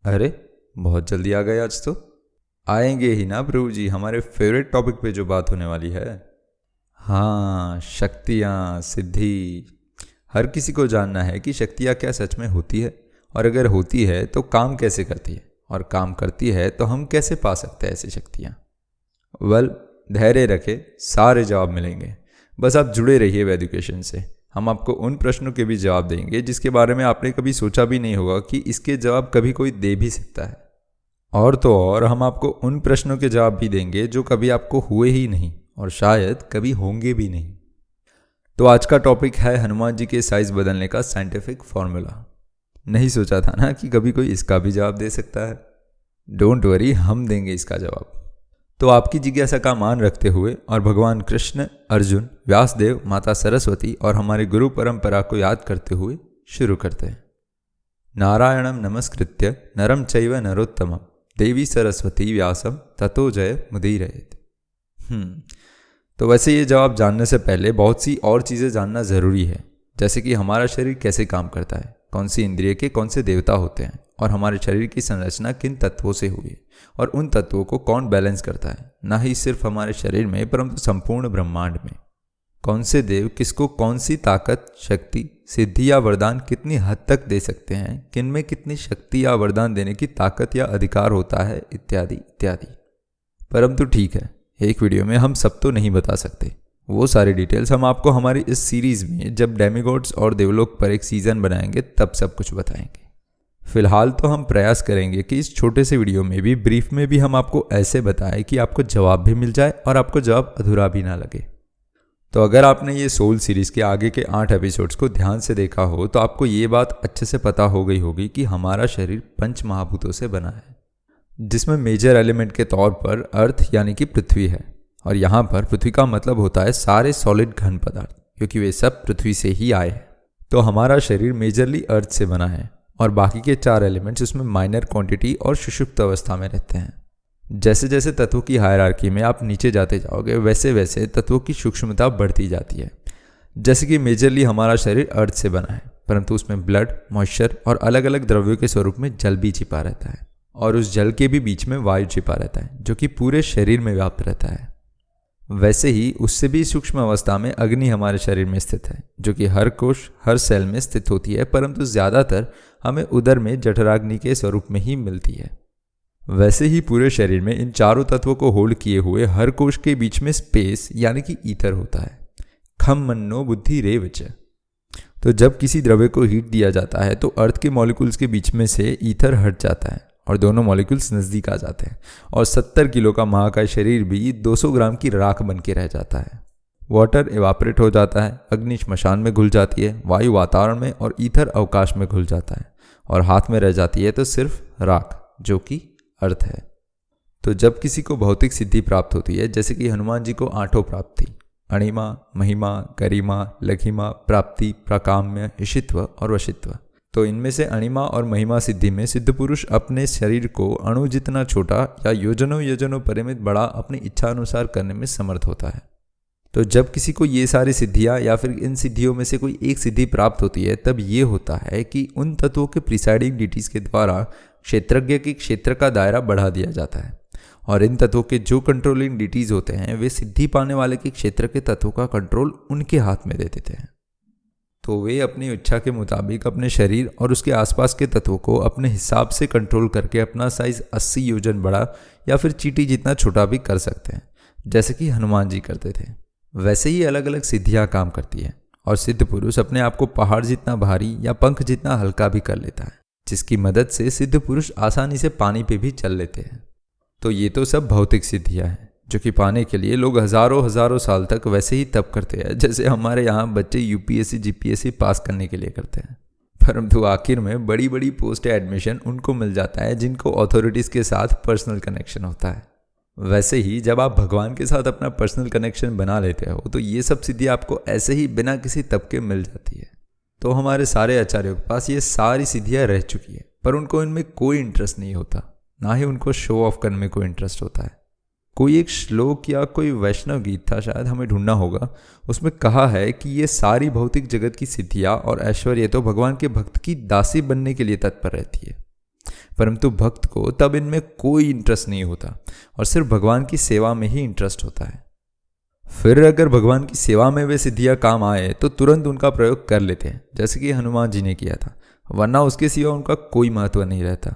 अरे बहुत जल्दी आ गए आज तो। आएंगे ही ना प्रभु जी, हमारे फेवरेट टॉपिक पे जो बात होने वाली है। हाँ, शक्तियाँ सिद्धि। हर किसी को जानना है कि शक्तियाँ क्या सच में होती है, और अगर होती है तो काम कैसे करती है, और काम करती है तो हम कैसे पा सकते हैं ऐसी शक्तियाँ। धैर्य रखे, सारे जवाब मिलेंगे। बस आप जुड़े रहिए एजुकेशन से। हम आपको उन प्रश्नों के भी जवाब देंगे जिसके बारे में आपने कभी सोचा भी नहीं होगा कि इसके जवाब कभी कोई दे भी सकता है। और तो और हम आपको उन प्रश्नों के जवाब भी देंगे जो कभी आपको हुए ही नहीं और शायद कभी होंगे भी नहीं। तो आज का टॉपिक है हनुमान जी के साइज बदलने का साइंटिफिक फॉर्मूला। नहीं सोचा था ना कि कभी कोई इसका भी जवाब दे सकता है। डोंट वरी, हम देंगे इसका जवाब। तो आपकी जिज्ञासा का मान रखते हुए और भगवान कृष्ण, अर्जुन, व्यासदेव, माता सरस्वती और हमारे गुरु परंपरा को याद करते हुए शुरू करते हैं। नारायणं नमस्कृत्य नरं चैव नरोत्तमं देवी सरस्वती व्यासं ततो जय मुदीरयेत्। तो वैसे ये जवाब जानने से पहले बहुत सी और चीज़ें जानना ज़रूरी है, जैसे कि हमारा शरीर कैसे काम करता है, कौन सी इंद्रिय के कौन से देवता होते हैं, और हमारे शरीर की संरचना किन तत्वों से हुई है, और उन तत्वों को कौन बैलेंस करता है, ना ही सिर्फ हमारे शरीर में परंतु संपूर्ण ब्रह्मांड में। कौन से देव किसको कौन सी ताकत, शक्ति, सिद्धि या वरदान कितनी हद तक दे सकते हैं, किन में कितनी शक्ति या वरदान देने की ताकत या अधिकार होता है, इत्यादि इत्यादि। परंतु ठीक है, एक वीडियो में हम सब तो नहीं बता सकते। वो सारी डिटेल्स हम आपको हमारी इस सीरीज़ में जब डेमिगॉड्स और देवलोक पर एक सीज़न बनाएंगे तब सब कुछ बताएंगे। फिलहाल तो हम प्रयास करेंगे कि इस छोटे से वीडियो में भी, ब्रीफ में भी, हम आपको ऐसे बताएं कि आपको जवाब भी मिल जाए और आपको जवाब अधूरा भी ना लगे। तो अगर आपने ये सोल सीरीज़ के आगे के 8 एपिसोड्स को ध्यान से देखा हो तो आपको ये बात अच्छे से पता हो गई होगी कि हमारा शरीर 5 महाभूतों से बना है, जिसमें मेजर एलिमेंट के तौर पर अर्थ यानी कि पृथ्वी है। और यहाँ पर पृथ्वी का मतलब होता है सारे सॉलिड घन पदार्थ, क्योंकि वे सब पृथ्वी से ही आए हैं। तो हमारा शरीर मेजरली अर्थ से बना है और बाकी के 4 एलिमेंट्स उसमें माइनर क्वांटिटी और सुषुप्त अवस्था में रहते हैं। जैसे जैसे तत्वों की हायरार्की में आप नीचे जाते जाओगे वैसे वैसे तत्वों की सूक्ष्मता बढ़ती जाती है। जैसे कि मेजरली हमारा शरीर अर्थ से बना है, परंतु उसमें ब्लड, मॉइस्चर और अलग अलग द्रव्यों के स्वरूप में जल भी छिपा रहता है, और उस जल के भी बीच में वायु छिपा रहता है जो कि पूरे शरीर में व्याप्त रहता है। वैसे ही उससे भी सूक्ष्म अवस्था में अग्नि हमारे शरीर में स्थित है, जो कि हर कोश, हर सेल में स्थित होती है, परंतु ज़्यादातर हमें उदर में जठराग्नि के स्वरूप में ही मिलती है। वैसे ही पूरे शरीर में इन चारों तत्वों को होल्ड किए हुए हर कोश के बीच में स्पेस यानी कि ईथर होता है। खम मन्नो बुद्धि रेव च। तो जब किसी द्रव्य को हीट दिया जाता है तो अर्थ के मॉलिक्यूल्स के बीच में से ईथर हट जाता है और दोनों मॉलिक्यूल्स नज़दीक आ जाते हैं, और 70 किलो का महाकाय शरीर भी 200 ग्राम की राख बन के रह जाता है। वाटर इवापोरेट हो जाता है, अग्नि श्मशान में घुल जाती है, वायु वातावरण में, और ईथर अवकाश में घुल जाता है, और हाथ में रह जाती है तो सिर्फ राख, जो कि अर्थ है। तो जब किसी को भौतिक सिद्धि प्राप्त होती है, जैसे कि हनुमान जी को 8 प्राप्त थी, अणिमा, महिमा, गरिमा, लघिमा, प्राप्ति, प्राकाम्य, ईशित्व और वशित्व। तो इनमें से अणिमा और महिमा सिद्धि में सिद्ध पुरुष अपने शरीर को अणु जितना छोटा या योजनों योजनों परिमित बड़ा अपनी इच्छा अनुसार करने में समर्थ होता है। तो जब किसी को ये सारी सिद्धियाँ या फिर इन सिद्धियों में से कोई एक सिद्धि प्राप्त होती है, तब ये होता है कि उन तत्वों के प्रिसाइडिंग डिटीज के द्वारा क्षेत्रज्ञ के क्षेत्र का दायरा बढ़ा दिया जाता है, और इन तत्वों के जो कंट्रोलिंग डिटीज होते हैं वे सिद्धि पाने वाले के क्षेत्र के तत्वों का कंट्रोल उनके हाथ में दे देते हैं। तो वे अपनी इच्छा के मुताबिक अपने शरीर और उसके आसपास के तत्वों को अपने हिसाब से कंट्रोल करके अपना साइज 80 योजन बड़ा या फिर चींटी जितना छोटा भी कर सकते हैं, जैसे कि हनुमान जी करते थे। वैसे ही अलग अलग सिद्धियाँ काम करती है, और सिद्ध पुरुष अपने आप को पहाड़ जितना भारी या पंख जितना हल्का भी कर लेता है, जिसकी मदद से सिद्ध पुरुष आसानी से पानी पे भी चल लेते हैं। तो ये तो सब भौतिक सिद्धियाँ हैं, जो कि पाने के लिए लोग हज़ारों हज़ारों साल तक वैसे ही तप करते हैं, जैसे हमारे यहाँ बच्चे यूपीएससी जीपीएससी पास करने के लिए करते हैं। परंतु आखिर में बड़ी बड़ी पोस्ट एडमिशन उनको मिल जाता है जिनको अथॉरिटीज़ के साथ पर्सनल कनेक्शन होता है। वैसे ही जब आप भगवान के साथ अपना पर्सनल कनेक्शन बना लेते हो तो ये सब सिद्धि आपको ऐसे ही बिना किसी तप के मिल जाती है। तो हमारे सारे आचार्यों के पास ये सारी सिद्धियाँ रह चुकी है, पर उनको इनमें कोई इंटरेस्ट नहीं होता, ना ही उनको शो ऑफ करने में कोई इंटरेस्ट होता है। कोई एक श्लोक या कोई वैष्णव गीत था, शायद हमें ढूंढना होगा, उसमें कहा है कि ये सारी भौतिक जगत की सिद्धियाँ और ऐश्वर्य तो भगवान के भक्त की दासी बनने के लिए तत्पर रहती है। परंतु भक्त को तब इनमें कोई इंटरेस्ट नहीं होता और सिर्फ भगवान की सेवा में ही इंटरेस्ट होता है। फिर अगर भगवान की सेवा में वे सिद्धियाँ काम आए तो तुरंत उनका प्रयोग कर लेते हैं, जैसे कि हनुमान जी ने किया था, वरना उसके सिवा उनका कोई महत्व नहीं रहता,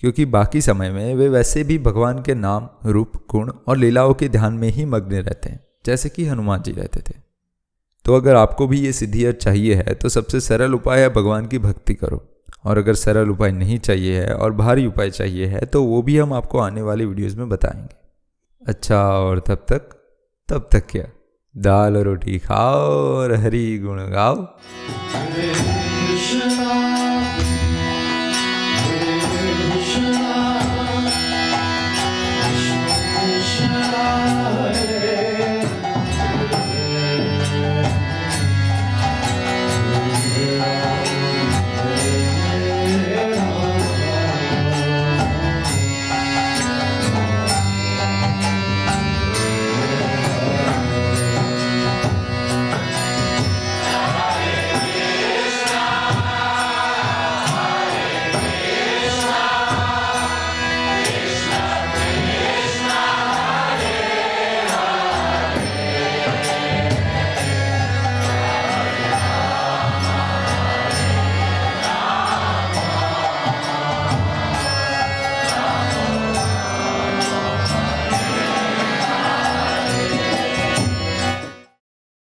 क्योंकि बाकी समय में वे वैसे भी भगवान के नाम, रूप, गुण और लीलाओं के ध्यान में ही मग्न रहते हैं, जैसे कि हनुमान जी रहते थे। तो अगर आपको भी ये सिद्धियाँ चाहिए है तो सबसे सरल उपाय है भगवान की भक्ति करो, और अगर सरल उपाय नहीं चाहिए है और भारी उपाय चाहिए है तो वो भी हम आपको आने वाली वीडियोज़ में बताएंगे। अच्छा, और तब तक क्या, दाल और रोटी खाओ और हरि गुण गाओ।